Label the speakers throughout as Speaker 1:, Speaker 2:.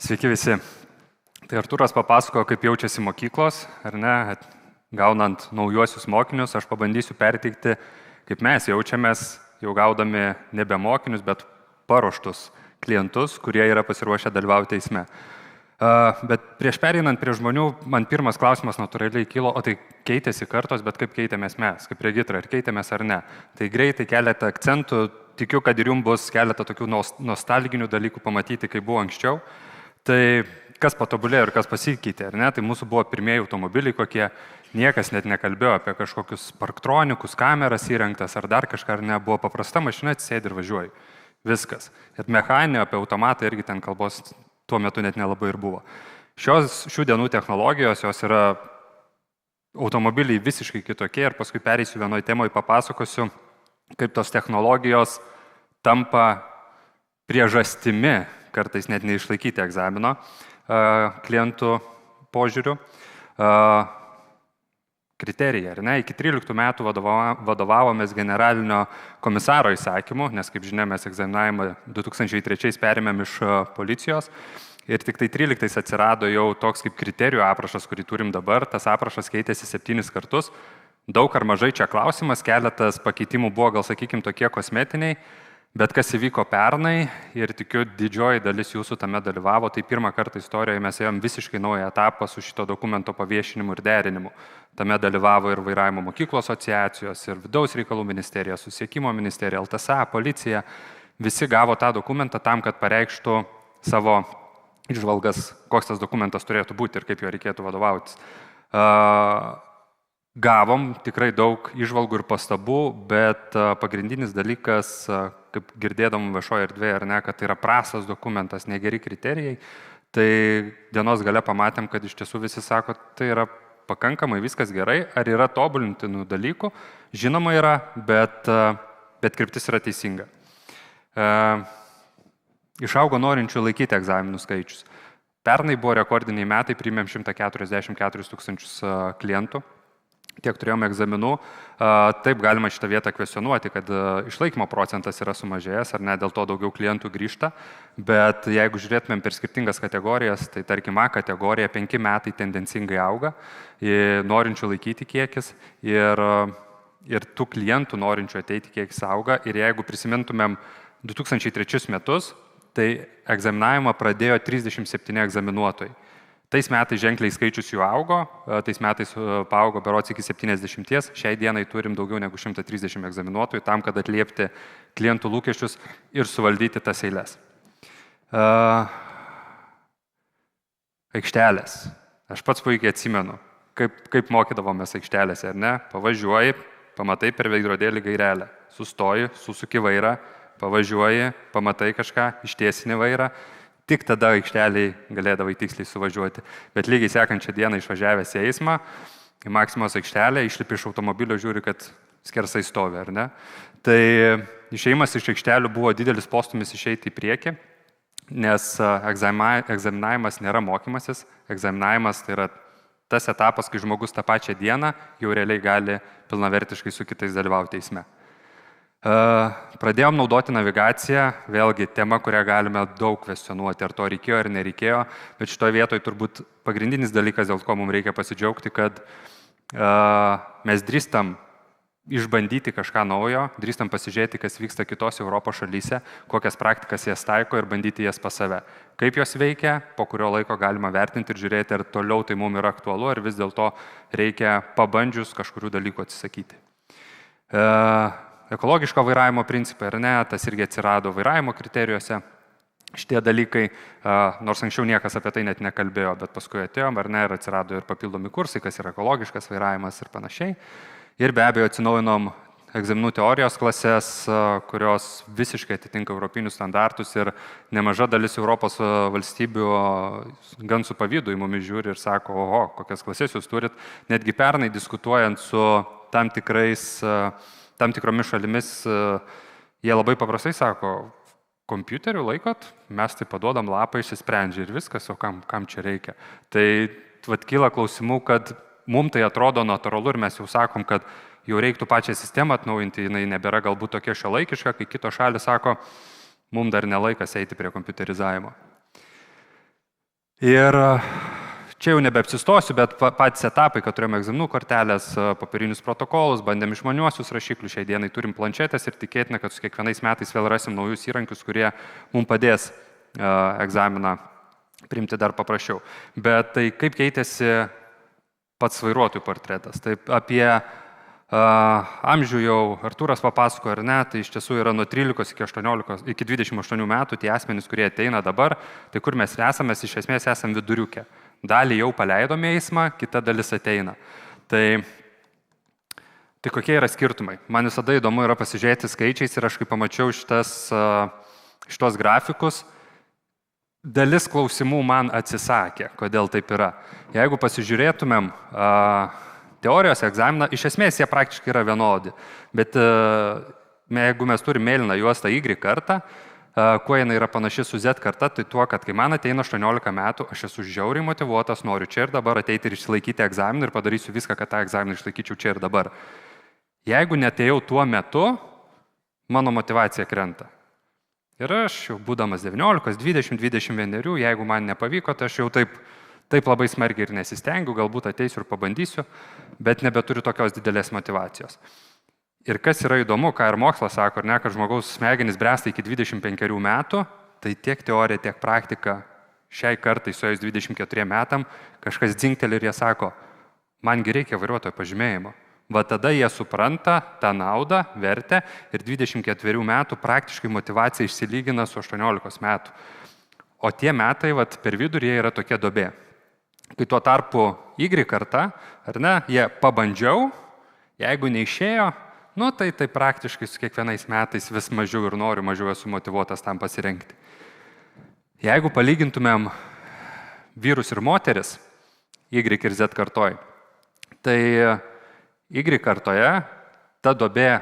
Speaker 1: Sveiki visi. Tai Artūras papasakojo, kaip jaučiasi mokyklos, ar ne, gaunant naujuosius mokinius. Aš pabandysiu perteikti, kaip mes jaučiamės, jau gaudami nebe mokinius, bet paruoštus klientus, kurie yra pasiruošę dalyvauti teisme. Bet prieš pereinant prie žmonių, man pirmas klausimas natūraliai kilo, o tai keitėsi kartos, bet kaip keitėmės mes, kaip regitra, ar keitėmės ar ne. Tai greitai keletą akcentų, tikiu, kad ir jums bus keletą tokių nostalginių dalykų pamatyti, kaip buvo anksčiau. Tai kas patobulėjo ir kas pasikeitė, ar ne? Tai mūsų buvo pirmieji automobiliai, kokie niekas net nekalbėjo apie kažkokius parktronikus, kameras įrengtas ar dar kažką, ar ne, buvo paprasta mašina, atsisėdi ir važiuoji. Viskas. Ir mechaninė apie automatą irgi ten kalbos tuo metu net nelabai ir buvo. Šių dienų technologijos, jos yra automobiliai visiškai kitokie ir paskui pereisiu vienoje temoje, papasakosiu, kaip tos technologijos tampa priežastimi, kartais net neišlaikyti egzamino klientų požiūrių. Kriterija, ar ne? Iki 13 metų vadovavomės generalinio komisaro įsakymu, nes, kaip žinia, mes egzaminavimą 2003 perėmėm iš policijos ir tik tai 13 atsirado jau toks kaip kriterijų aprašas, kurį turim dabar. Tas aprašas keitėsi 7 kartus. Daug ar mažai čia klausimas, keletas pakeitimų buvo, gal sakykime, tokie kosmetiniai, bet kas įvyko pernai ir tikiu didžioji dalis jūsų tame dalyvavo, tai pirmą kartą istorijoje mes ėjom visiškai naują etapą su šito dokumento paviešinimu ir derinimu. Tame dalyvavo ir vairavimo mokyklų asociacijos, ir vidaus reikalų ministerija, susisiekimo ministerija, LTSA, policija. Visi gavo tą dokumentą tam, kad pareikštų savo įžvalgas, koks tas dokumentas turėtų būti ir kaip jo reikėtų vadovautis. Gavom tikrai daug įžvalgų ir pastabų, bet pagrindinis dalykas, kaip girdėdam viešoje erdvėje, ar ne, kad tai yra prastas dokumentas, negeri kriterijai, tai dienos gale pamatėm, kad iš tiesų visi sako, tai yra pakankamai viskas gerai, ar yra tobulintinų dalykų, žinoma yra, bet kryptis yra teisinga. Išaugo norinčių laikyti egzaminų skaičius. Pernai buvo rekordiniai metai, priėmėm 144 000 klientų. Tiek turėjome egzaminų, taip galima šitą vietą kvestionuoti, kad išlaikymo procentas yra sumažėjęs, ar ne, dėl to daugiau klientų grįžta, bet jeigu žiūrėtumėm per skirtingas kategorijas, tai tarkim A kategorija 5 metai tendencingai auga, norinčių laikyti kiekis ir tų klientų norinčių ateiti kiekis auga ir jeigu prisimintumėm 2003 metus, tai egzaminavimą pradėjo 37 egzaminuotojai. Tais metais ženkliai skaičius jų augo, tais metais paaugo berods iki 70, šiai dienai turim daugiau negu 130 egzaminuotojų tam, kad atliepti klientų lūkesčius ir suvaldyti tas eiles. Aikštelės. Aš pats puikiai atsimenu, kaip mokydavomės aikštelėse, ar ne? Pavažiuoji, pamatai per veidrodėlį gairelę, sustoji, susuki vairą, pavažiuoji, pamatai kažką, ištiesini vairą. Tik tada aikšteliai galėdavai tiksliai suvažiuoti. Bet lygiai sekančią dieną išvažiavęs į eismą, į Maksimos aikštelę, išlipi iš automobilio, žiūri, kad skersai stovi, ar ne? Tai išėjimas iš aikštelių buvo didelis postumis išeiti į priekį, nes egzaminavimas nėra mokymasis. Egzaminavimas tai yra tas etapas, kai žmogus tą pačią dieną jau realiai gali pilnavertiškai su kitais dalyvauti teisme. Pradėjom naudoti navigaciją, vėlgi tema, kurią galime daug kvestionuoti, ar to reikėjo ar nereikėjo, bet šitoje vietoje turbūt pagrindinis dalykas, dėl ko mums reikia pasidžiaugti, kad mes drįstam išbandyti kažką naujo, drįstam pasižiūrėti, kas vyksta kitose Europos šalyse, kokias praktikas jas taiko ir bandyti jas pas save. Kaip jos veikia, po kurio laiko galima vertinti ir žiūrėti, ar toliau tai mums yra aktualu, ar vis dėlto reikia pabandžius kažkurių dalykų atsisakyti. Ekologiško vairavimo principai, ar ne, tas irgi atsirado vairavimo kriterijuose. Šitie dalykai, nors anksčiau niekas apie tai net nekalbėjo, bet paskui atėjom, ar ne, ir atsirado ir papildomi kursai, kas yra ekologiškas vairavimas ir panašiai. Ir be abejo atsinaujinom egzaminų teorijos klases, kurios visiškai atitinka europinius standartus ir nemaža dalis Europos valstybių gan su pavydu į mumis žiūri ir sako, oho, kokias klases jūs turit. Netgi pernai diskutuojant su tam tikromis šalimis, jie labai paprastai sako, kompiuterių laikot, mes tai paduodam lapą, išsisprendžia ir viskas, o kam čia reikia. Tai kyla klausimų, kad mums tai atrodo natūralu ir mes jau sakom, kad jau reiktų pačią sistemą atnaujinti, jinai nebėra galbūt tokia šiuolaikiška, kai kitos šalis sako, mums dar nelaikas eiti prie kompiuterizavimo. Ir čia jau nebeapsistosiu, bet patys etapai, kad turėjome egzaminų kortelės, papirinius protokolus, bandėm išmaniuosius rašiklius, šiai dienai turim planšetės ir tikėtina, kad su kiekvienais metais vėl rasim naujus įrankius, kurie mums padės egzaminą priimti dar paprasčiau. Bet tai kaip keitėsi pats vairuotojų portretas. Taip apie amžių jau Artūras papasako, ar ne, tai iš tiesų yra nuo 13 iki 28 metų tie asmenys, kurie ateina dabar, tai kur mes esame, iš esmės esame viduriuke. Dalį jau paleidome eismą, kita dalis ateina. Tai kokie yra skirtumai? Man visada įdomu yra pasižiūrėti skaičiais ir aš kai pamačiau šitos grafikus, dalis klausimų man atsisakė, kodėl taip yra. Jeigu pasižiūrėtumėm teorijos egzaminą, iš esmės jie praktiškai yra vienodi, bet jeigu mes turime mėlyną juostą Y kartą, kuo jinai yra panaši su Z karta, tai tuo, kad kai man ateina 18 metų, aš esu žiauriai motyvuotas, noriu čia ir dabar ateiti ir išsilaikyti egzaminą ir padarysiu viską, kad tą egzaminą išlaikyčiau čia ir dabar. Jeigu netėjau tuo metu, mano motyvacija krenta. Ir aš jau būdamas 19, 20, 21, jeigu man nepavyko, tai aš jau taip labai smarkiai ir nesistengiu, galbūt ateisiu ir pabandysiu, bet nebeturiu tokios didelės motyvacijos. Ir kas yra įdomu, ką ir mokslas sako, kad žmogaus smegenys bręsta iki 25 metų, tai tiek teorija, tiek praktika šiai kartai suėjus 24 metam, kažkas dzingteli ir jie sako, mangi reikia vairuotojo pažymėjimo. Va tada jie supranta tą naudą, vertę ir 24 metų praktiškai motyvacija išsilygina su 18 metų. O tie metai per vidurį yra tokia duobė. Kai tuo tarpu Y karta, ar ne, jie pabandžiau, jeigu neišėjo, tai praktiškai su kiekvienais metais vis mažiau ir noriu, mažiau esu motyvuotas tam pasirengti. Jeigu palygintumėm vyrus ir moteris, Y ir Z kartoj, tai Y kartoje ta duobė,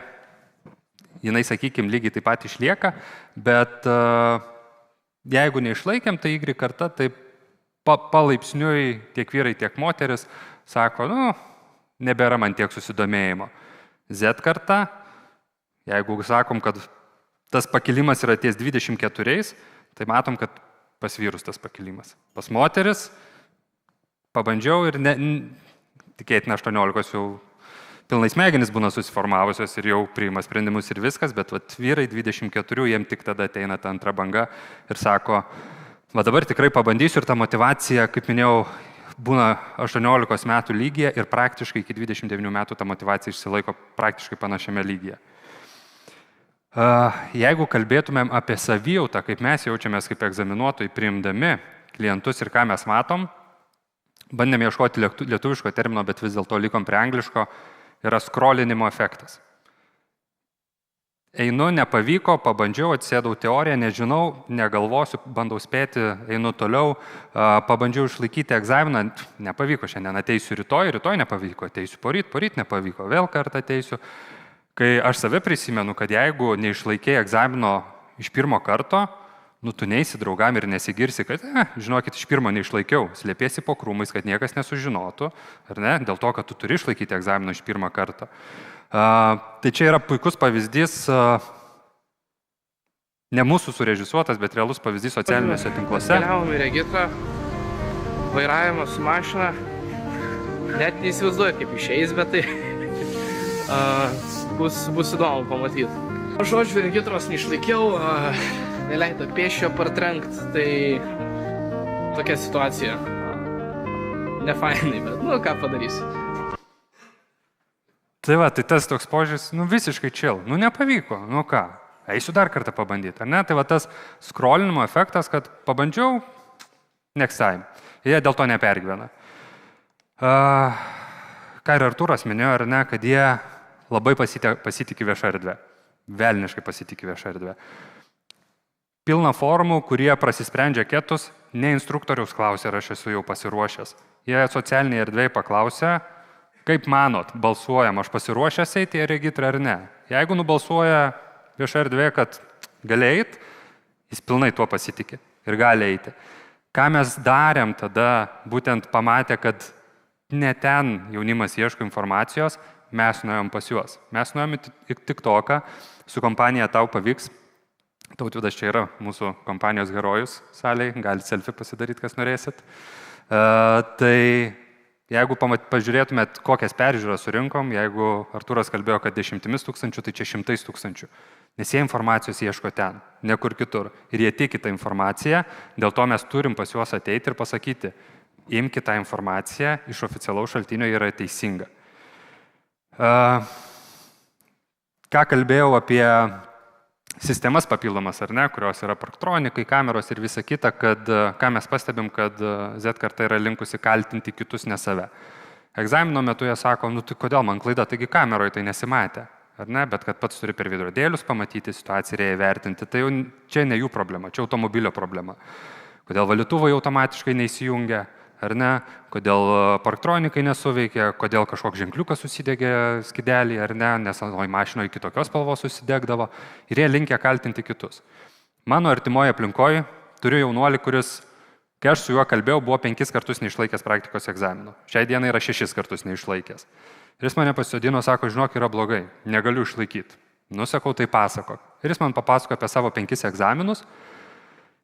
Speaker 1: jinai, sakykime, lygiai taip pat išlieka, bet jeigu neišlaikėm, tai Y karta, tai palaipsniui tiek vyrai, tiek moteris sako, nebėra man tiek susidomėjimo. Z karta, jeigu sakom, kad tas pakilimas yra ties 24, tai matom, kad pas vyrus tas pakilimas. Pas moteris pabandžiau ir tikėtina 18 jau pilnai smegenys būna susiformavusios ir jau priima sprendimus ir viskas, bet vyrai 24, jiem tik tada ateina ta antra banga ir sako, va dabar tikrai pabandysiu ir ta motyvacija, kaip minėjau, būna 18 metų lygyje ir praktiškai iki 29 metų ta motyvacija išsilaiko praktiškai panašiame lygyje. Jeigu kalbėtumėm apie savijautą, kaip mes jaučiamės kaip egzaminuotojai priimdami klientus ir ką mes matom, bandėm ieškoti lietuviško termino, bet vis dėlto likom prie angliško, yra skrolinimo efektas. Einu, nepavyko, pabandžiau, atsėdau teoriją, nežinau, negalvosiu, bandau spėti, einu toliau, pabandžiau išlaikyti egzaminą, nepavyko, šiandien ateisiu rytoj nepavyko, ateisiu poryt nepavyko, vėl kartą ateisiu. Kai aš save prisimenu, kad jeigu neišlaikėjai egzamino iš pirmo karto, tu neisi draugam ir nesigirsi, kad, žinokit, iš pirmo neišlaikiau, slėpėsi po krūmais, kad niekas nesužinotų, ar ne, dėl to, kad tu turi išlaikyti egzaminą iš pirmą kartą. Tai čia yra puikus pavyzdys, ne mūsų surežisuotas, bet realus pavyzdys socialiniuose tinkluose.
Speaker 2: Keliavom į regitrą, vairavimas su mašina, net neįsivaizduoju, kaip išeis, bet tai bus įdomu pamatyti. Žodžiu, regitros neišlaikiau, neleido pėsčio partrenkt, tai tokia situacija. Nefainai, bet ką padarysiu.
Speaker 1: Tai tai tas toks požiūris, visiškai chill, nepavyko, ką, eisiu dar kartą pabandyti, ar ne? Tai tas scrollinimo efektas, kad pabandžiau, next time. Jie dėl to nepergyvena. Ką ir Artūras minėjo, ar ne, kad jie labai pasitikė viešą erdvę. Velniškai pasitikė viešą erdvę. Pilna formų, kurie prasisprendžia ketus, ne instruktoriaus klausia, ar aš esu jau pasiruošęs. Jie socialiniai erdvėje paklausia, kaip manot, balsuojam, aš pasiruošęs eiti į regitrą ar ne. Jeigu nubalsuoja viešą erdvę, kad gali eiti, jis pilnai tuo pasitikė ir gali eiti. Ką mes darėm tada, būtent pamatę, kad ne ten jaunimas ieško informacijos, mes nuėjom pas juos. Mes nuėjom į TikToką, su kompanija Tau pavyks, Tautvydas čia yra mūsų kompanijos herojus salėje, galite selfie pasidaryti, kas norėsit. Tai jeigu pažiūrėtumėt, kokias peržiūras surinkom, jeigu Artūras kalbėjo, kad 10 tūkstančių, tai čia 100 tūkstančių. Nes jie informacijos ieško ten, ne kur kitur. Ir jie tiki tą informaciją, dėl to mes turim pas juos ateiti ir pasakyti, imkite tą informaciją iš oficialaus šaltinio, yra teisinga. Ką kalbėjau apie sistemas papildomas, ar ne, kurios yra parktronikai, kameros ir visa kita, kad ką mes pastebim, kad Z karta yra linkusi kaltinti kitus, ne save. Egzamino metu jie sako, nu tai kodėl man klaida, taigi kameroje tai nesimatė, ar ne, bet kad pats turi per veidrodėlius pamatyti situaciją ir ją įvertinti, tai jau čia ne jų problema, čia automobilio problema. Kodėl valytuvai automatiškai neįsijungia, ar ne, kodėl parktronikai nesuveikia, kodėl kažkoks ženkliukas susidegė skidelį, ar ne, nes anoj mašinoje kitokios spalvos susidegdavo ir jie linkia kaltinti kitus. Mano artimoje aplinkoje turiu jaunuolį, kuris, kai aš su juo kalbėjau, buvo 5 kartus neišlaikęs praktikos egzaminų. Šiai dienai yra 6 kartus neišlaikęs. Ir jis mane pasodino, sako, žinok, yra blogai, negaliu išlaikyti. Nusakau, tai pasakok. Ir jis man papasako apie savo 5 egzaminus.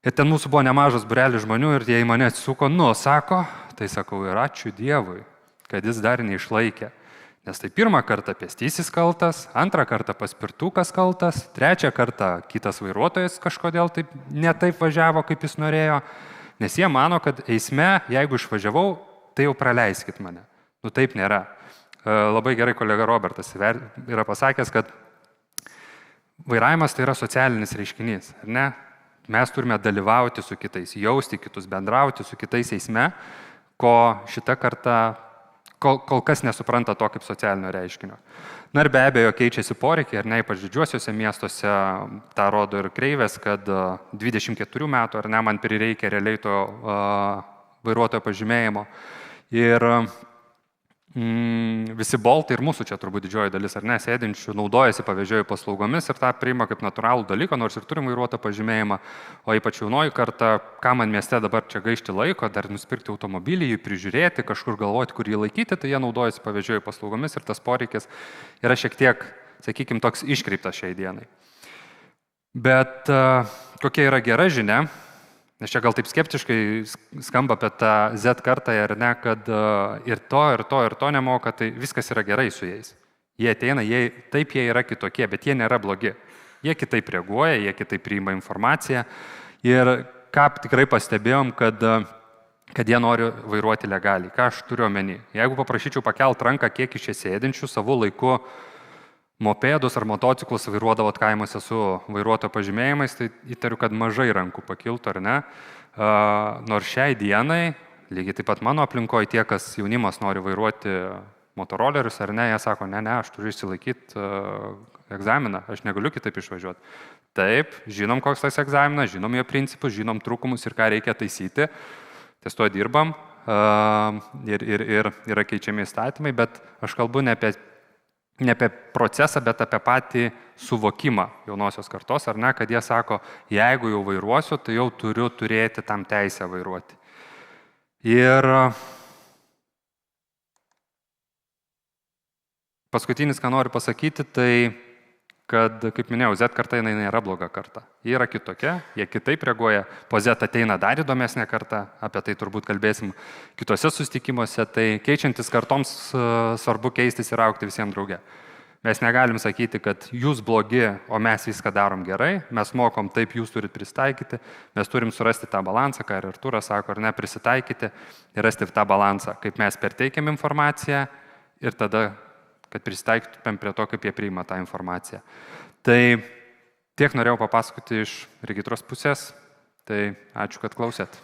Speaker 1: Ir ten mūsų buvo nemažas būrelis žmonių ir jie į mane atsisuko, sako, tai sakau, ir ačiū Dievui, kad jis dar neišlaikė. Nes tai pirmą kartą pėstysis kaltas, antrą kartą paspirtukas kaltas, trečią kartą kitas vairuotojas kažkodėl taip netaip važiavo, kaip jis norėjo. Nes jie mano, kad eisme, jeigu išvažiavau, tai jau praleiskit mane. Nu taip nėra. Labai gerai kolega Robertas yra pasakęs, kad vairavimas tai yra socialinis reiškinys, ar ne? Mes turime dalyvauti su kitais, jausti kitus, bendrauti su kitais eisme, ko šita karta kol kas nesupranta to kaip socialinio reiškinio. Na ir be abejo keičiasi poreikiai, ar ne, ypač didžiuosiuose miestuose, tą rodo ir kreivės, kad 24 metų, ar ne, man prireikia realiai to vairuotojo pažymėjimo. Ir visi boltai ir mūsų čia turbūt didžioji dalis, ar ne, sėdinčių naudojasi pavežėjų paslaugomis ir tą priima kaip natūralų dalyką, nors ir turim vairuotojo pažymėjimą, o ypač jaunoji karta, ką man mieste dabar čia gaišti laiko, dar nusipirkti automobilį, jį prižiūrėti, kažkur galvoti, kur jį laikyti, tai jie naudojasi pavežėjų paslaugomis ir tas poreikis yra šiek tiek, sakykime, toks iškreiptas šiai dienai. Bet kokia yra gera žinia? Nes čia gal taip skeptiškai skamba apie tą Z kartą, ar ne, kad ir to nemoka, tai viskas yra gerai su jais. Jie ateina, taip jie yra kitokie, bet jie nėra blogi. Jie kitaip reaguoja, jie kitaip priima informaciją. Ir ką tikrai pastebėjom, kad jie nori vairuoti legaliai. Ką aš turiu omeny? Jeigu paprašyčiau pakelt ranką, kiek iš čia sėdinčių savo laiku mopedus ar motociklus vairuodavot kaimuose su vairuotojo pažymėjimais, tai įtariu, kad mažai rankų pakiltų, ar ne. Nors šiai dienai, lygiai taip pat mano aplinkoje, tie, kas jaunimas nori vairuoti motorolerius, ar ne, jie sako, ne, aš turiu išsilaikyti egzaminą, aš negaliu kitaip išvažiuoti. Taip, žinom, koks tas egzaminas, žinom jo principus, žinom trūkumus ir ką reikia taisyti, ties to dirbam ir yra keičiami įstatymai, bet aš kalbu ne apie procesą, bet apie patį suvokimą jaunosios kartos, ar ne, kad jie sako, jeigu jau vairuosiu, tai jau turiu turėti tam teisę vairuoti. Ir paskutinis, ką noriu pasakyti, tai kad, kaip minėjau, Z karta jinai nėra bloga karta. Jie yra kitokia, jie kitaip reaguoja, po Z ateina dar įdomesnė karta, apie tai turbūt kalbėsim kitose susitikimuose, tai keičiantis kartoms svarbu keistis ir augti visiems drauge. Mes negalim sakyti, kad jūs blogi, o mes viską darom gerai, mes mokom taip, jūs turit pristaikyti, mes turim surasti tą balansą, ką ir Artūras sako, ar ne, prisitaikyti ir rasti tą balansą, kaip mes perteikiam informaciją ir tada kad prisitaikytumėm prie to, kaip jie priima tą informaciją. Tai tiek norėjau papasakoti iš regitros pusės, tai ačiū, kad klausėt.